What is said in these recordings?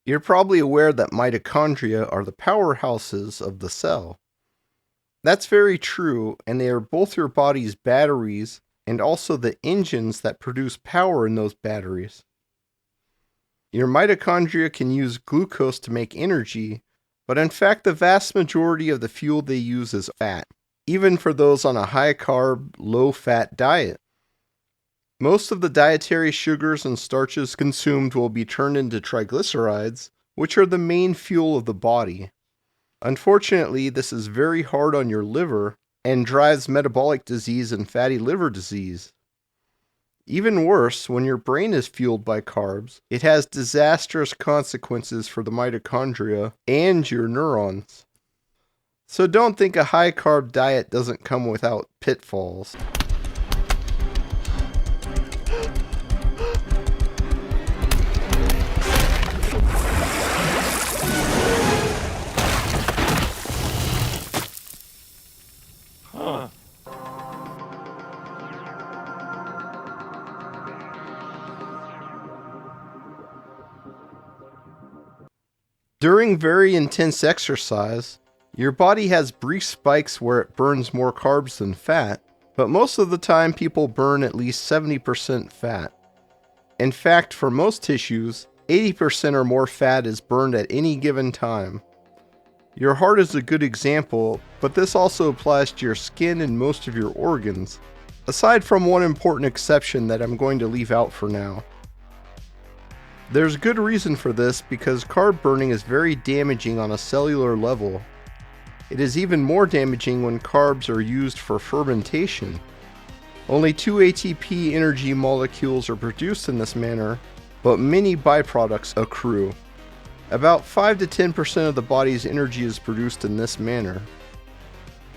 You're probably aware that mitochondria are the powerhouses of the cell. That's very true, and they are both your body's batteries and also the engines that produce power in those batteries. Your mitochondria can use glucose to make energy, but in fact the vast majority of the fuel they use is fat, even for those on a high-carb, low-fat diet. Most of the dietary sugars and starches consumed will be turned into triglycerides, which are the main fuel of the body. Unfortunately, this is very hard on your liver and drives metabolic disease and fatty liver disease. Even worse, when your brain is fueled by carbs, it has disastrous consequences for the mitochondria and your neurons. So don't think a high-carb diet doesn't come without pitfalls. During very intense exercise, your body has brief spikes where it burns more carbs than fat, but most of the time people burn at least 70% fat. In fact, for most tissues, 80% or more fat is burned at any given time. Your heart is a good example, but this also applies to your skin and most of your organs, aside from one important exception that I'm going to leave out for now. There's good reason for this because carb burning is very damaging on a cellular level. It is even more damaging when carbs are used for fermentation. Only 2 ATP energy molecules are produced in this manner, but many byproducts accrue. About 5 to 10% of the body's energy is produced in this manner.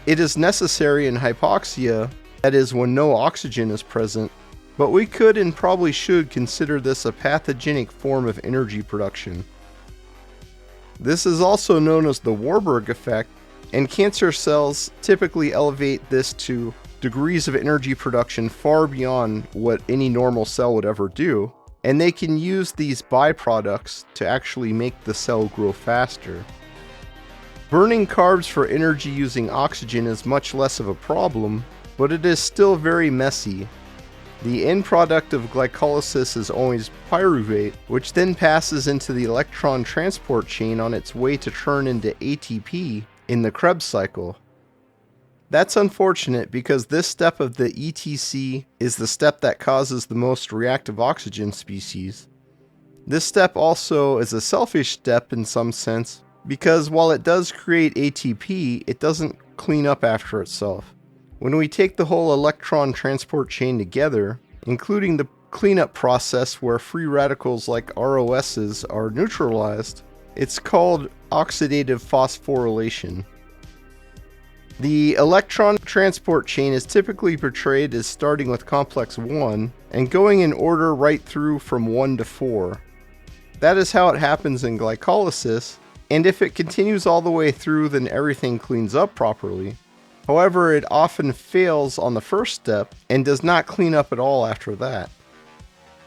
It is necessary in hypoxia, that is when no oxygen is present, but we could and probably should consider this a pathogenic form of energy production. This is also known as the Warburg effect, and cancer cells typically elevate this to degrees of energy production far beyond what any normal cell would ever do, and they can use these byproducts to actually make the cell grow faster. Burning carbs for energy using oxygen is much less of a problem, but it is still very messy. The end product of glycolysis is always pyruvate, which then passes into the electron transport chain on its way to turn into ATP in the Krebs cycle. That's unfortunate because this step of the ETC is the step that causes the most reactive oxygen species. This step also is a selfish step in some sense because while it does create ATP, it doesn't clean up after itself. When we take the whole electron transport chain together, including the cleanup process where free radicals like ROSs are neutralized, it's called oxidative phosphorylation. The electron transport chain is typically portrayed as starting with complex 1 and going in order right through from 1 to 4. That is how it happens in glycolysis, and if it continues all the way through, then everything cleans up properly. However, it often fails on the first step and does not clean up at all after that.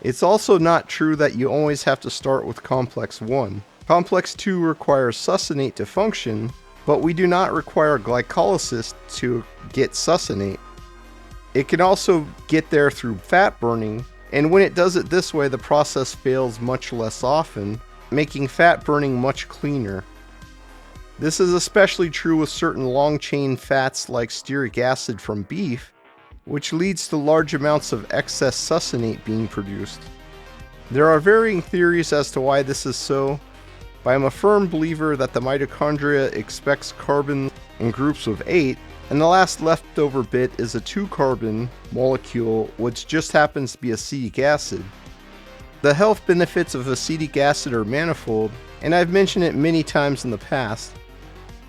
It's also not true that you always have to start with complex 1. Complex 2 requires succinate to function, but we do not require glycolysis to get succinate. It can also get there through fat burning, and when it does it this way, the process fails much less often, making fat burning much cleaner. This is especially true with certain long-chain fats like stearic acid from beef, which leads to large amounts of excess succinate being produced. There are varying theories as to why this is so, but I'm a firm believer that the mitochondria expects carbon in groups of 8, and the last leftover bit is a 2-carbon molecule which just happens to be acetic acid. The health benefits of acetic acid are manifold, and I've mentioned it many times in the past.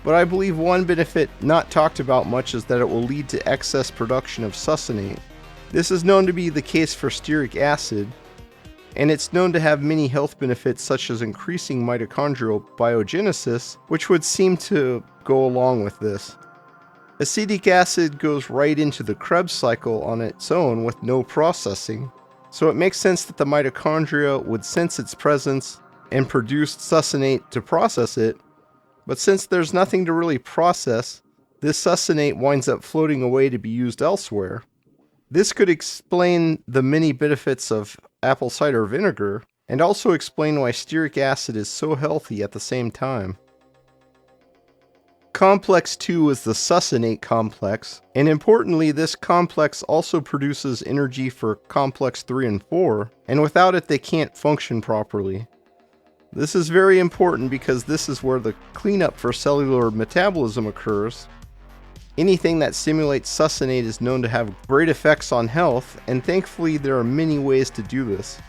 But I believe one benefit not talked about much is that it will lead to excess production of succinate. This is known to be the case for stearic acid, and it's known to have many health benefits such as increasing mitochondrial biogenesis, which would seem to go along with this. Acetic acid goes right into the Krebs cycle on its own with no processing, so it makes sense that the mitochondria would sense its presence and produced succinate to process it, but since there's nothing to really process, this succinate winds up floating away to be used elsewhere. This could explain the many benefits of apple cider vinegar, and also explain why stearic acid is so healthy at the same time. Complex 2 is the succinate complex, and importantly, this complex also produces energy for complex 3 and 4, and without it they can't function properly. This is very important because this is where the cleanup for cellular metabolism occurs. Anything that stimulates succinate is known to have great effects on health, and thankfully there are many ways to do this.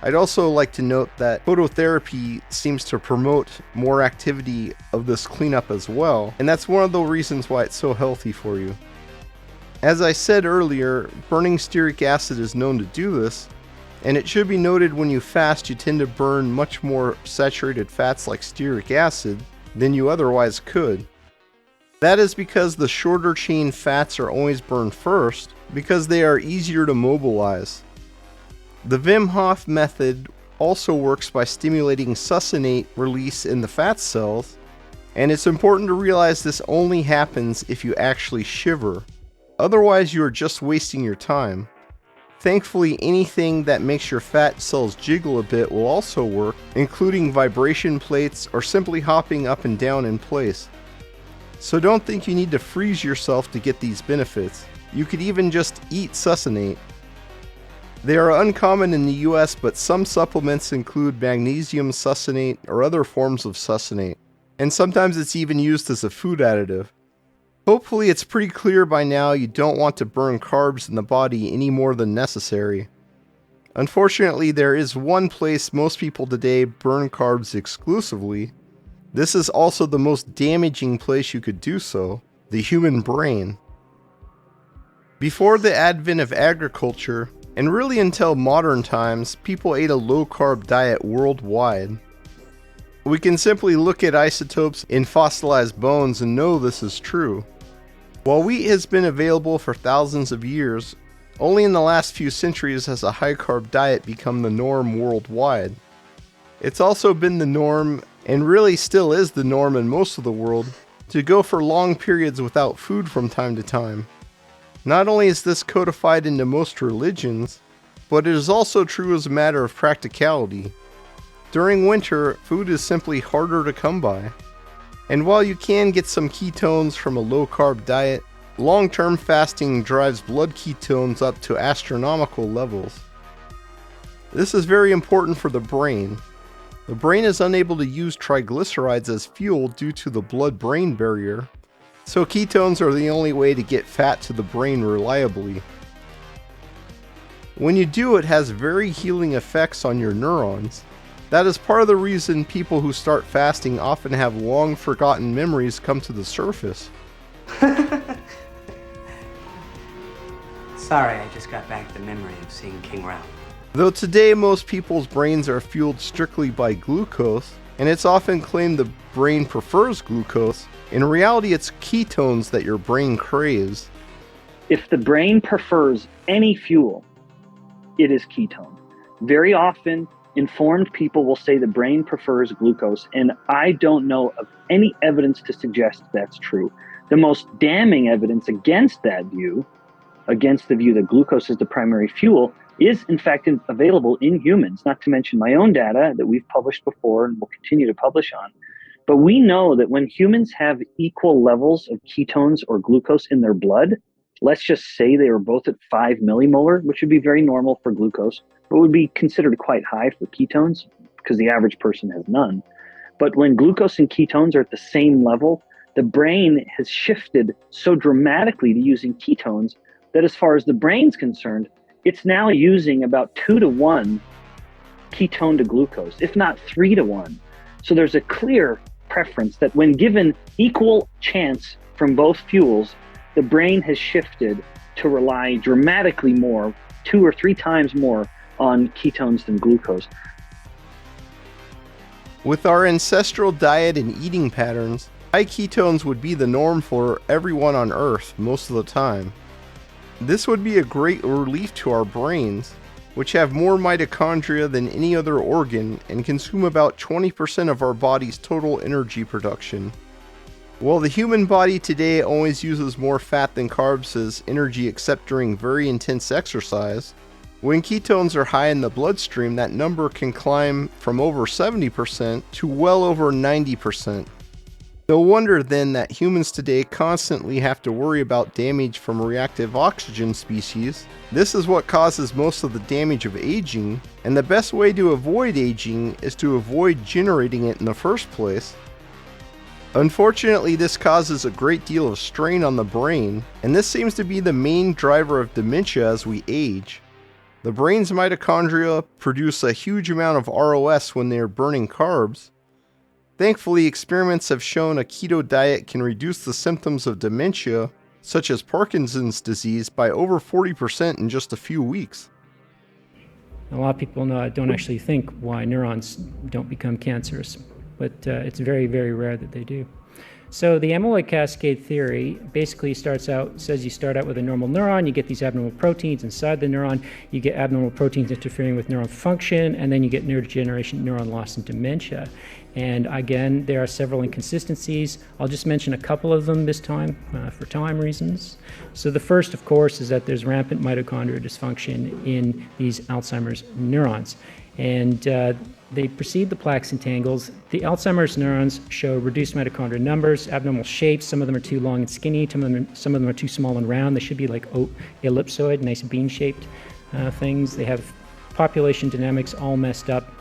I'd also like to note that phototherapy seems to promote more activity of this cleanup as well, and that's one of the reasons why it's so healthy for you. As I said earlier, burning stearic acid is known to do this, and it should be noted when you fast you tend to burn much more saturated fats like stearic acid than you otherwise could. That is because the shorter chain fats are always burned first because they are easier to mobilize. The Wim Hof method also works by stimulating succinate release in the fat cells, and it's important to realize this only happens if you actually shiver. Otherwise, you are just wasting your time. Thankfully, anything that makes your fat cells jiggle a bit will also work, including vibration plates or simply hopping up and down in place. So don't think you need to freeze yourself to get these benefits. You could even just eat succinate. They are uncommon in the US, but some supplements include magnesium succinate or other forms of succinate, and sometimes it's even used as a food additive. Hopefully it's pretty clear by now you don't want to burn carbs in the body any more than necessary. Unfortunately, there is one place most people today burn carbs exclusively. This is also the most damaging place you could do so, the human brain. Before the advent of agriculture, and really until modern times, people ate a low-carb diet worldwide. We can simply look at isotopes in fossilized bones and know this is true. While wheat has been available for thousands of years, only in the last few centuries has a high-carb diet become the norm worldwide. It's also been the norm, and really still is the norm in most of the world, to go for long periods without food from time to time. Not only is this codified into most religions, but it is also true as a matter of practicality. During winter, food is simply harder to come by. And while you can get some ketones from a low-carb diet, long-term fasting drives blood ketones up to astronomical levels. This is very important for the brain. The brain is unable to use triglycerides as fuel due to the blood-brain barrier, so ketones are the only way to get fat to the brain reliably. When you do, it has very healing effects on your neurons. That is part of the reason people who start fasting often have long forgotten memories come to the surface. Sorry, I just got back the memory of seeing King Ralph. Though today most people's brains are fueled strictly by glucose, and it's often claimed the brain prefers glucose, in reality it's ketones that your brain craves. If the brain prefers any fuel, it is ketone. Very often, informed people will say the brain prefers glucose, and I don't know of any evidence to suggest that's true. The most damning evidence against that view, against the view that glucose is the primary fuel, is in fact available in humans, not to mention my own data that we've published before and will continue to publish on. But we know that when humans have equal levels of ketones or glucose in their blood, let's just say they were both at 5 millimolar, which would be very normal for glucose, but would be considered quite high for ketones because the average person has none. But when glucose and ketones are at the same level, the brain has shifted so dramatically to using ketones that as far as the brain's concerned, it's now using about 2-to-1 ketone to glucose, if not 3-to-1. So there's a clear preference that when given equal chance from both fuels, the brain has shifted to rely dramatically more, 2 or 3 times more, on ketones than glucose. With our ancestral diet and eating patterns, high ketones would be the norm for everyone on Earth most of the time. This would be a great relief to our brains, which have more mitochondria than any other organ and consume about 20% of our body's total energy production. While the human body today always uses more fat than carbs as energy except during very intense exercise, when ketones are high in the bloodstream, that number can climb from over 70% to well over 90%. No wonder then that humans today constantly have to worry about damage from reactive oxygen species. This is what causes most of the damage of aging, and the best way to avoid aging is to avoid generating it in the first place. Unfortunately, this causes a great deal of strain on the brain, and this seems to be the main driver of dementia as we age. The brain's mitochondria produce a huge amount of ROS when they are burning carbs. Thankfully, experiments have shown a keto diet can reduce the symptoms of dementia, such as Parkinson's disease, by over 40% in just a few weeks. A lot of people don't actually think why neurons don't become cancerous, but it's very, very rare that they do. So the amyloid cascade theory basically says you start out with a normal neuron, you get these abnormal proteins inside the neuron, you get abnormal proteins interfering with neuron function, and then you get neurodegeneration, neuron loss, and dementia. And again, there are several inconsistencies. I'll just mention a couple of them this time for time reasons. So the first, of course, is that there's rampant mitochondrial dysfunction in these Alzheimer's neurons. And they precede the plaques and tangles. The Alzheimer's neurons show reduced mitochondrial numbers, abnormal shapes. Some of them are too long and skinny. Some of them are too small and round. They should be like ellipsoid, nice bean-shaped things. They have population dynamics all messed up,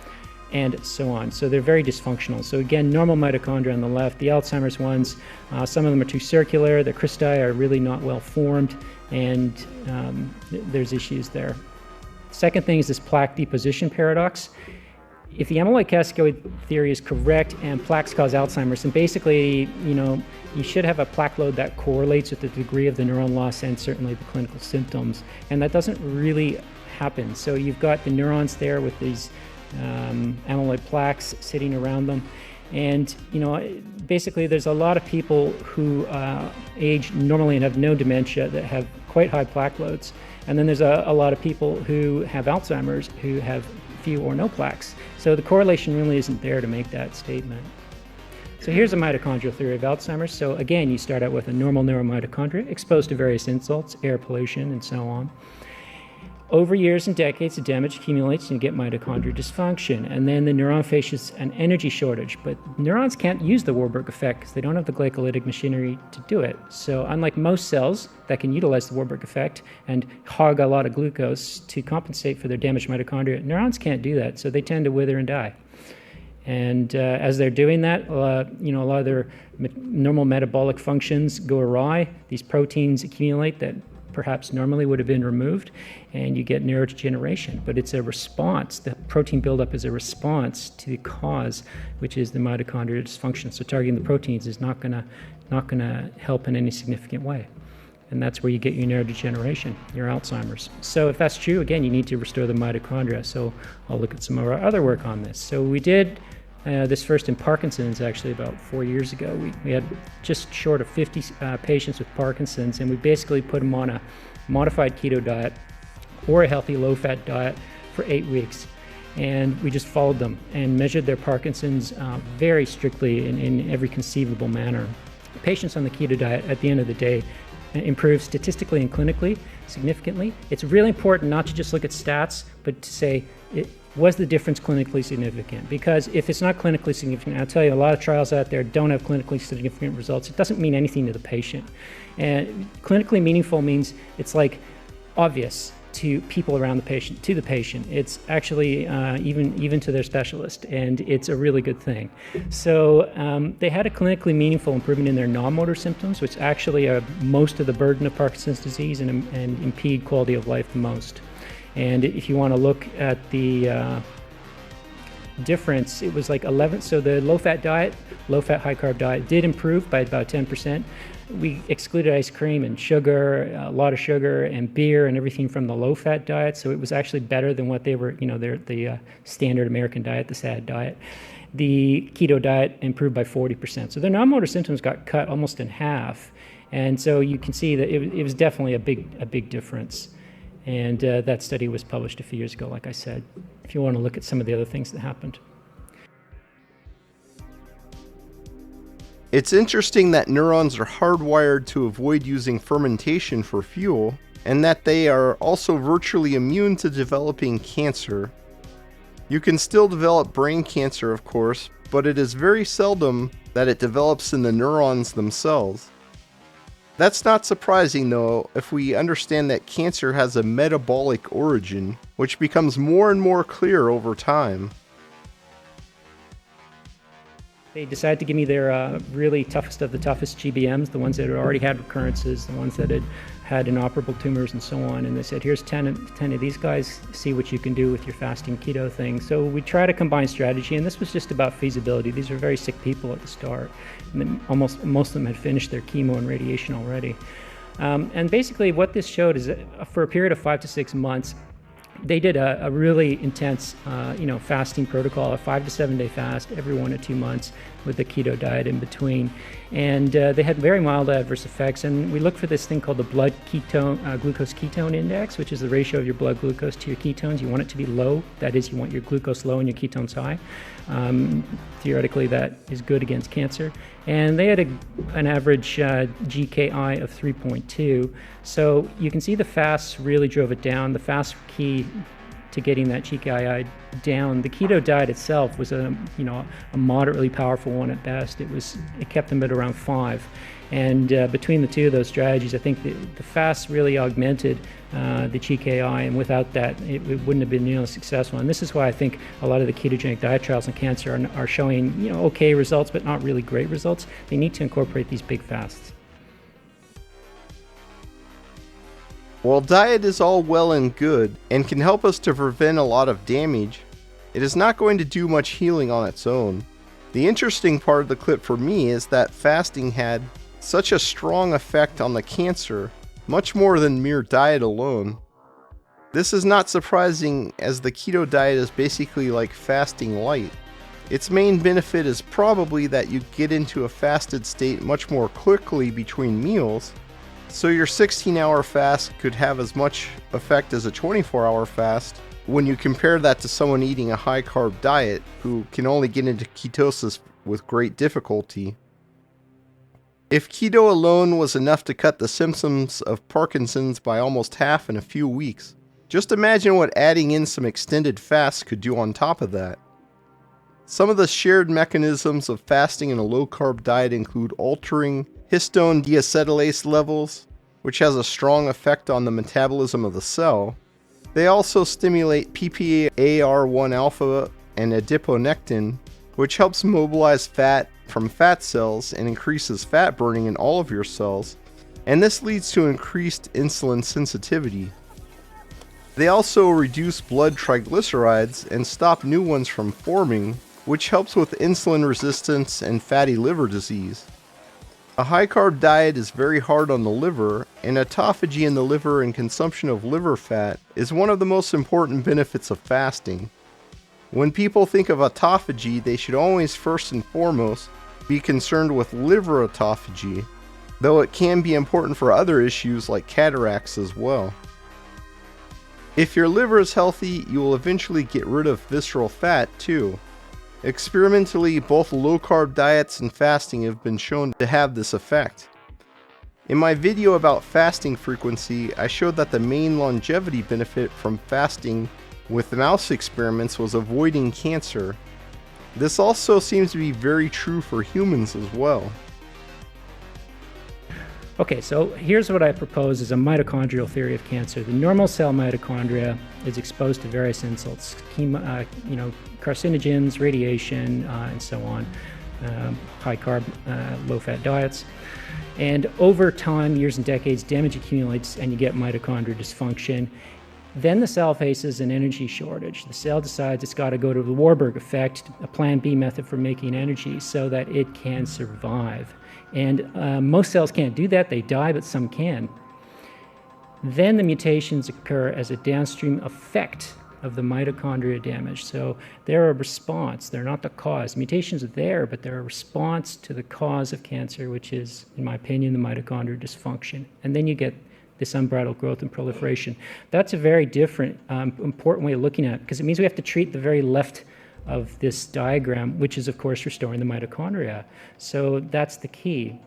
and so on. So they're very dysfunctional. So again, normal mitochondria on the left. The Alzheimer's ones, some of them are too circular. The cristae are really not well formed, and there's issues there. Second thing is this plaque deposition paradox. If the amyloid cascade theory is correct and plaques cause Alzheimer's, then basically, you should have a plaque load that correlates with the degree of the neuron loss and certainly the clinical symptoms. And that doesn't really happen. So you've got the neurons there with these amyloid plaques sitting around them. And, basically there's a lot of people who age normally and have no dementia that have quite high plaque loads. And then there's a lot of people who have Alzheimer's who have few or no plaques. So the correlation really isn't there to make that statement. So here's a mitochondrial theory of Alzheimer's. So again, you start out with a normal neuromitochondria exposed to various insults, air pollution, and so on. Over years and decades, the damage accumulates and you get mitochondrial dysfunction. And then the neuron faces an energy shortage. But neurons can't use the Warburg effect because they don't have the glycolytic machinery to do it. So unlike most cells that can utilize the Warburg effect and hog a lot of glucose to compensate for their damaged mitochondria, neurons can't do that. So they tend to wither and die. And as they're doing that, a lot of their normal metabolic functions go awry. These proteins accumulate that perhaps normally would have been removed, and you get neurodegeneration. But it's a response. The protein buildup is a response to the cause, which is the mitochondrial dysfunction. So targeting the proteins is not gonna help in any significant way. And that's where you get your neurodegeneration, your Alzheimer's. So if that's true, again, you need to restore the mitochondria. So I'll look at some of our other work on this. So we did this first in Parkinson's actually about 4 years ago. We had just short of 50 patients with Parkinson's, and we basically put them on a modified keto diet or a healthy low-fat diet for 8 weeks. And we just followed them and measured their Parkinson's very strictly in every conceivable manner. Patients on the keto diet at the end of the day improve statistically and clinically significantly. It's really important not to just look at stats, but to say, was the difference clinically significant? Because if it's not clinically significant, I'll tell you, a lot of trials out there don't have clinically significant results. It doesn't mean anything to the patient. And clinically meaningful means it's like obvious to people around the patient, to the patient. It's actually even to their specialist, and it's a really good thing. So they had a clinically meaningful improvement in their non-motor symptoms, which actually are most of the burden of Parkinson's disease and impede quality of life the most. And if you want to look at the difference, it was like 11. So the low-fat diet, low-fat, high-carb diet did improve by about 10%. We excluded ice cream and sugar, a lot of sugar and beer and everything from the low-fat diet. So it was actually better than what they were, the standard American diet, the SAD diet. The keto diet improved by 40%. So their non-motor symptoms got cut almost in half. And so you can see that it was definitely a big difference. And that study was published a few years ago, like I said, if you want to look at some of the other things that happened. It's interesting that neurons are hardwired to avoid using fermentation for fuel, and that they are also virtually immune to developing cancer. You can still develop brain cancer, of course, but it is very seldom that it develops in the neurons themselves. That's not surprising though, if we understand that cancer has a metabolic origin, which becomes more and more clear over time. They decided to give me their really toughest of the toughest GBMs, the ones that had already had recurrences, the ones that had inoperable tumors and so on. And they said, here's 10 of these guys, see what you can do with your fasting keto thing. So we try to combine strategy, and this was just about feasibility. These were very sick people at the start. And then most of them had finished their chemo and radiation already. And basically what this showed is that for a period of 5 to 6 months, they did a really intense, fasting protocol, a 5 to 7 day fast every 1 to 2 months with a keto diet in between. And they had very mild adverse effects. And we look for this thing called the blood glucose ketone index, which is the ratio of your blood glucose to your ketones. You want it to be low. That is, you want your glucose low and your ketones high. Theoretically, that is good against cancer. And they had an average GKI of 3.2. So you can see the fasts really drove it down. The fast key to getting that GKI down. The keto diet itself was a moderately powerful one at best. It kept them at around 5. And between the two of those strategies, I think the fast really augmented the GKI, and without that, it wouldn't have been nearly successful. And this is why I think a lot of the ketogenic diet trials in cancer are showing okay results, but not really great results. They need to incorporate these big fasts. While diet is all well and good and can help us to prevent a lot of damage, it is not going to do much healing on its own. The interesting part of the clip for me is that fasting had such a strong effect on the cancer, much more than mere diet alone. This is not surprising, as the keto diet is basically like fasting light. Its main benefit is probably that you get into a fasted state much more quickly between meals, so your 16-hour fast could have as much effect as a 24-hour fast when you compare that to someone eating a high-carb diet who can only get into ketosis with great difficulty. If keto alone was enough to cut the symptoms of Parkinson's by almost half in a few weeks, just imagine what adding in some extended fasts could do on top of that. Some of the shared mechanisms of fasting in a low-carb diet include altering histone deacetylase levels, which has a strong effect on the metabolism of the cell. They also stimulate PPAR1 alpha and adiponectin, which helps mobilize fat from fat cells and increases fat burning in all of your cells, and this leads to increased insulin sensitivity. They also reduce blood triglycerides and stop new ones from forming, which helps with insulin resistance and fatty liver disease. A high-carb diet is very hard on the liver, and autophagy in the liver and consumption of liver fat is one of the most important benefits of fasting. When people think of autophagy, they should always first and foremost be concerned with liver autophagy, though it can be important for other issues like cataracts as well. If your liver is healthy, you will eventually get rid of visceral fat too. Experimentally, both low-carb diets and fasting have been shown to have this effect. In my video about fasting frequency, I showed that the main longevity benefit from fasting with mouse experiments was avoiding cancer. This also seems to be very true for humans as well. Okay, so here's what I propose as a mitochondrial theory of cancer. The normal cell mitochondria is exposed to various insults, carcinogens, radiation, and so on, high-carb, low-fat diets. And over time, years and decades, damage accumulates and you get mitochondrial dysfunction. Then the cell faces an energy shortage. The cell decides it's got to go to the Warburg effect, a plan B method for making energy, so that it can survive. And most cells can't do that. They die, but some can. Then the mutations occur as a downstream effect of the mitochondria damage. So they're a response. They're not the cause. Mutations are there, but they're a response to the cause of cancer, which is, in my opinion, the mitochondrial dysfunction. And then you get this unbridled growth and proliferation. That's a very different, important way of looking at it, because it means we have to treat the very left of this diagram, which is, of course, restoring the mitochondria. So that's the key.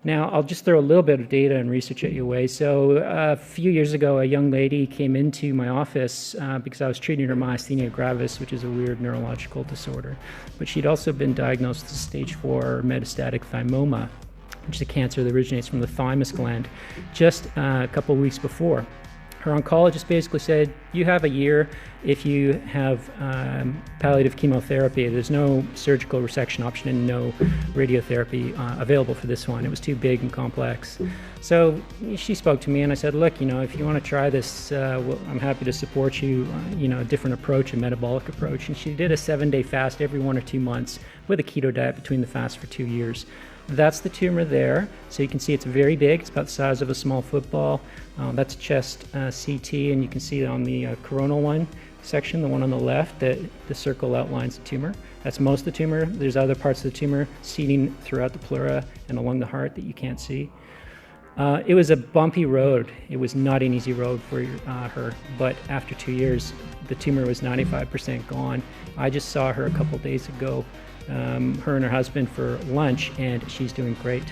Now, I'll just throw a little bit of data and research at your way. So a few years ago, a young lady came into my office because I was treating her myasthenia gravis, which is a weird neurological disorder. But she'd also been diagnosed with stage 4 metastatic thymoma, which is a cancer that originates from the thymus gland, just a couple of weeks before. Her oncologist basically said, you have a year if you have palliative chemotherapy. There's no surgical resection option and no radiotherapy available for this one. It was too big and complex. So she spoke to me and I said, look, if you want to try this, I'm happy to support you, a different approach, a metabolic approach. And she did a 7-day fast every 1 or 2 months with a keto diet between the fasts for 2 years. That's the tumor there. So you can see it's very big. It's about the size of a small football. That's chest CT, and you can see on the coronal one section, the one on the left, that the circle outlines the tumor. That's most of the tumor. There's other parts of the tumor seeding throughout the pleura and along the heart that you can't see. It was a bumpy road. It was not an easy road for her, but after 2 years, the tumor was 95% gone. I just saw her a couple days ago, her and her husband, for lunch, and she's doing great.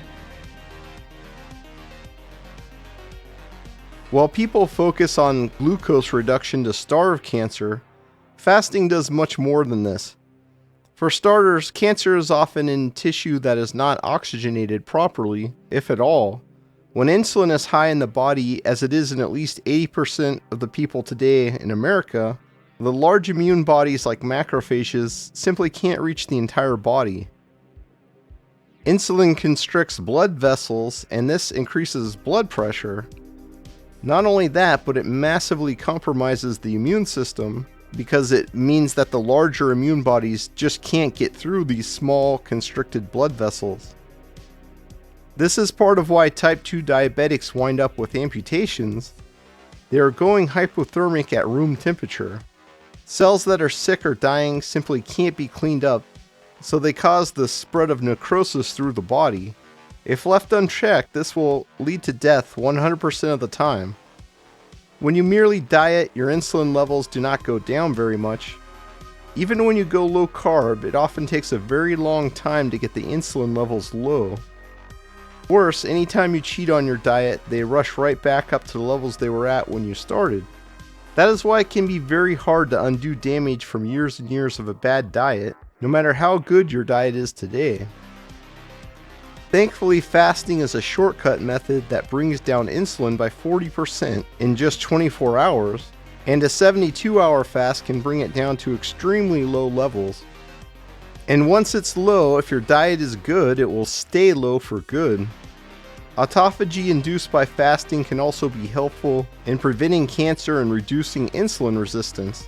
While people focus on glucose reduction to starve cancer, fasting does much more than this. For starters, cancer is often in tissue that is not oxygenated properly, if at all. When insulin is high in the body, as it is in at least 80% of the people today in America, the large immune bodies like macrophages simply can't reach the entire body. Insulin constricts blood vessels, and this increases blood pressure. Not only that, but it massively compromises the immune system because it means that the larger immune bodies just can't get through these small constricted blood vessels. This is part of why type 2 diabetics wind up with amputations. They are going hypothermic at room temperature. Cells that are sick or dying simply can't be cleaned up, so they cause the spread of necrosis through the body. If left unchecked, this will lead to death 100% of the time. When you merely diet, your insulin levels do not go down very much. Even when you go low carb, it often takes a very long time to get the insulin levels low. Worse, anytime you cheat on your diet, they rush right back up to the levels they were at when you started. That is why it can be very hard to undo damage from years and years of a bad diet, no matter how good your diet is today. Thankfully, fasting is a shortcut method that brings down insulin by 40% in just 24 hours, and a 72-hour fast can bring it down to extremely low levels. And once it's low, if your diet is good, it will stay low for good. Autophagy induced by fasting can also be helpful in preventing cancer and reducing insulin resistance.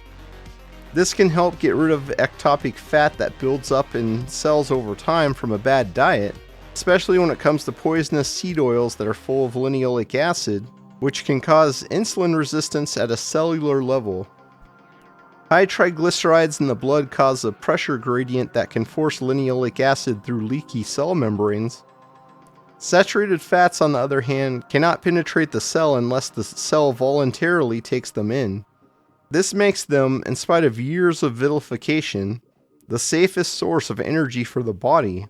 This can help get rid of ectopic fat that builds up in cells over time from a bad diet, especially when it comes to poisonous seed oils that are full of linoleic acid, which can cause insulin resistance at a cellular level. High triglycerides in the blood cause a pressure gradient that can force linoleic acid through leaky cell membranes. Saturated fats, on the other hand, cannot penetrate the cell unless the cell voluntarily takes them in. This makes them, in spite of years of vilification, the safest source of energy for the body,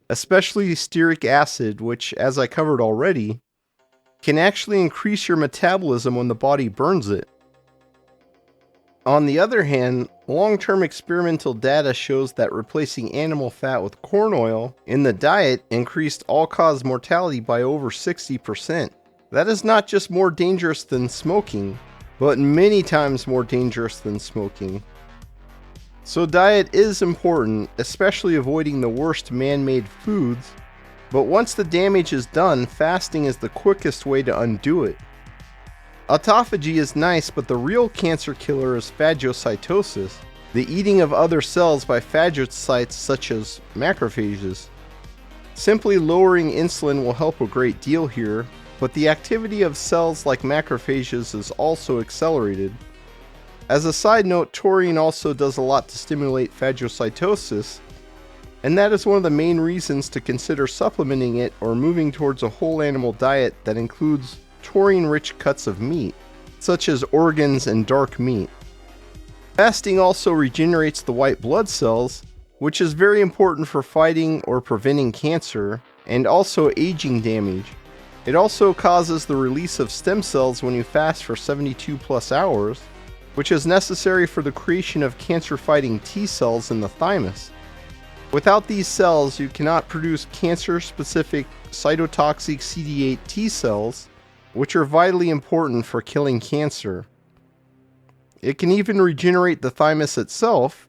especially stearic acid, which, as I covered already, can actually increase your metabolism when the body burns it. On the other hand, long-term experimental data shows that replacing animal fat with corn oil in the diet increased all-cause mortality by over 60%. That is not just more dangerous than smoking, but many times more dangerous than smoking. So diet is important, especially avoiding the worst man-made foods, but once the damage is done, fasting is the quickest way to undo it. Autophagy is nice, but the real cancer killer is phagocytosis, the eating of other cells by phagocytes such as macrophages. Simply lowering insulin will help a great deal here, but the activity of cells like macrophages is also accelerated. As a side note, taurine also does a lot to stimulate phagocytosis, and that is one of the main reasons to consider supplementing it or moving towards a whole animal diet that includes taurine-rich cuts of meat, such as organs and dark meat. Fasting also regenerates the white blood cells, which is very important for fighting or preventing cancer, and also aging damage. It also causes the release of stem cells when you fast for 72 plus hours, which is necessary for the creation of cancer-fighting T cells in the thymus. Without these cells, you cannot produce cancer-specific cytotoxic CD8 T cells, which are vitally important for killing cancer. It can even regenerate the thymus itself,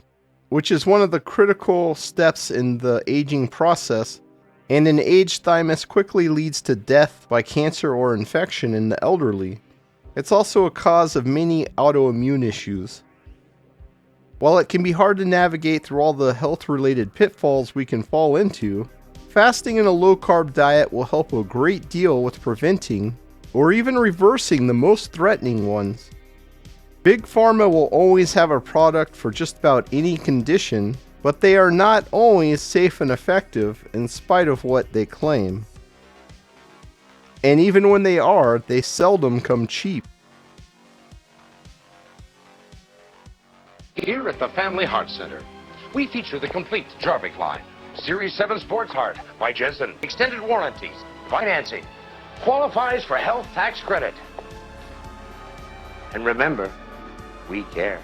which is one of the critical steps in the aging process, and an aged thymus quickly leads to death by cancer or infection in the elderly. It's also a cause of many autoimmune issues. While it can be hard to navigate through all the health-related pitfalls we can fall into, fasting in a low-carb diet will help a great deal with preventing or even reversing the most threatening ones. Big Pharma will always have a product for just about any condition, but they are not always safe and effective in spite of what they claim. And even when they are, they seldom come cheap. Here at the Family Heart Center, we feature the complete Jarvik line. Series 7 Sports Heart by Jensen. Extended warranties. Financing. Qualifies for health tax credit. And remember, we care.